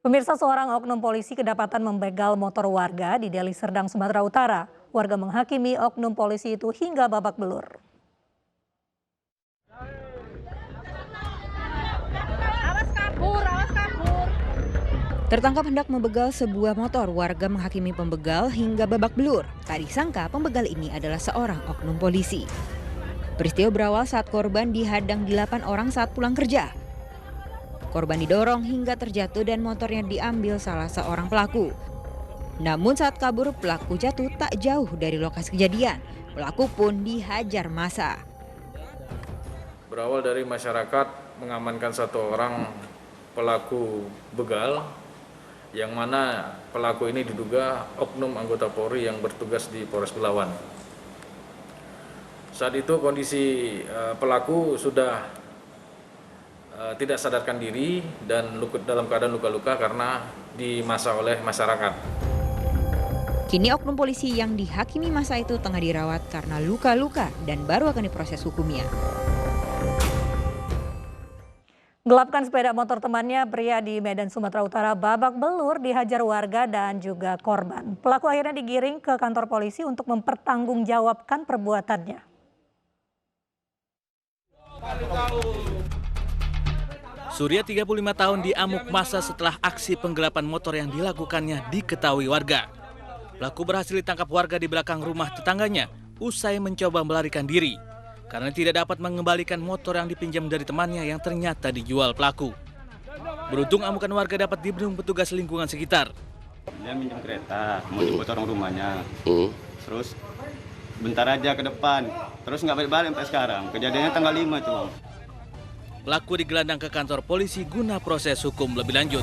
Pemirsa, seorang oknum polisi kedapatan membegal motor warga di Deli Serdang, Sumatera Utara. Warga menghakimi oknum polisi itu hingga babak belur. Tertangkap hendak membegal sebuah motor, warga menghakimi pembegal hingga babak belur. Tak disangka pembegal ini adalah seorang oknum polisi. Peristiwa berawal saat korban dihadang 8 orang saat pulang kerja. Korban didorong hingga terjatuh dan motornya diambil salah seorang pelaku. Namun saat kabur, pelaku jatuh tak jauh dari lokasi kejadian. Pelaku pun dihajar massa. Berawal dari masyarakat mengamankan satu orang pelaku begal, yang mana pelaku ini diduga oknum anggota Polri yang bertugas di Polres Belawan. Saat itu kondisi pelaku sudah tidak sadarkan diri dan dalam keadaan luka-luka karena dimasa oleh masyarakat. Kini oknum polisi yang dihakimi massa itu tengah dirawat karena luka-luka dan baru akan diproses hukumnya. Gelapkan sepeda motor temannya, pria di Medan, Sumatera Utara babak belur dihajar warga dan juga korban. Pelaku akhirnya digiring ke kantor polisi untuk mempertanggungjawabkan perbuatannya. Surya 35 tahun diamuk massa setelah aksi penggelapan motor yang dilakukannya diketahui warga. Pelaku berhasil ditangkap warga di belakang rumah tetangganya usai mencoba melarikan diri karena tidak dapat mengembalikan motor yang dipinjam dari temannya yang ternyata dijual pelaku. Beruntung amukan warga dapat dibendung petugas lingkungan sekitar. Dia minjem kereta, mau jemput orang rumahnya. Terus bentar aja ke depan, terus nggak balik-balik sampai sekarang. Kejadiannya tanggal 5 tuh. Pelaku digelandang ke kantor polisi guna proses hukum lebih lanjut.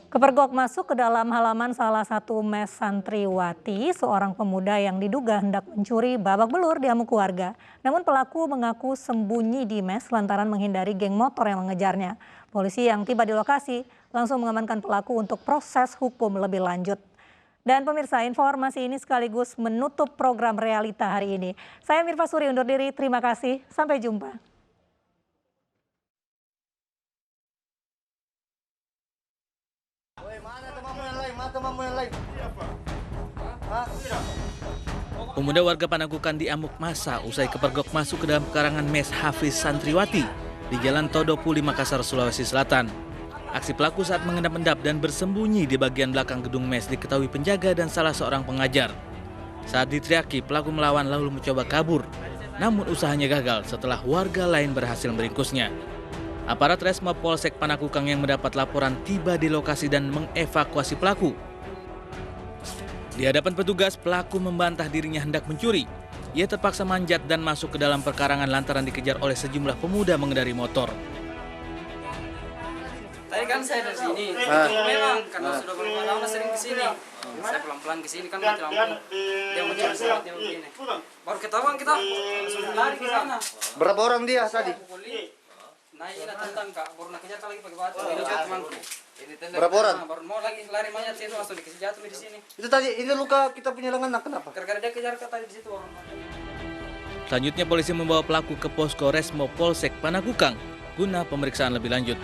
Kepergok masuk ke dalam halaman salah satu mes santriwati. Seorang pemuda yang diduga hendak mencuri babak belur diamuk warga. Namun pelaku mengaku sembunyi di mes lantaran menghindari geng motor yang mengejarnya. Polisi yang tiba di lokasi langsung mengamankan pelaku untuk proses hukum lebih lanjut. Dan pemirsa, informasi ini sekaligus menutup program Realita hari ini. Saya Mirva Suri undur diri, terima kasih, sampai jumpa. Pemuda warga Panagukan diamuk massa usai kepergok masuk ke dalam pekarangan mes Hafiz Santriwati di Jalan Todopuli, Makassar, Sulawesi Selatan. Aksi pelaku saat mengendap-endap dan bersembunyi di bagian belakang gedung mes diketahui penjaga dan salah seorang pengajar. Saat diteriaki, pelaku melawan lalu mencoba kabur. Namun usahanya gagal setelah warga lain berhasil meringkusnya. Aparat Resmob Polsek Panakukang yang mendapat laporan tiba di lokasi dan mengevakuasi pelaku. Di hadapan petugas, pelaku membantah dirinya hendak mencuri. Ia terpaksa manjat dan masuk ke dalam perkarangan lantaran dikejar oleh sejumlah pemuda mengendari motor. Tadi kan saya dari sini, memang karena sudah lama sering ke sini. Saya pelan-pelan ke sini kan mati lampu. Dia mencuri saatnya begini. Baru ketahuan kita langsung lari ke sana. Berapa orang dia tadi? Naik tentang kak, baru nak kejar lagi pakai batu. Ini juga temanku. Berapa orang? Baru mau lagi lari mayat itu langsung dikasih jatuh di sini. Itu tadi ini luka kita punya lengan, kenapa? Gara-gara dia kejar ke tadi di situ orang. Selanjutnya polisi membawa pelaku ke posko Resmob Polsek Panakukang guna pemeriksaan lebih lanjut.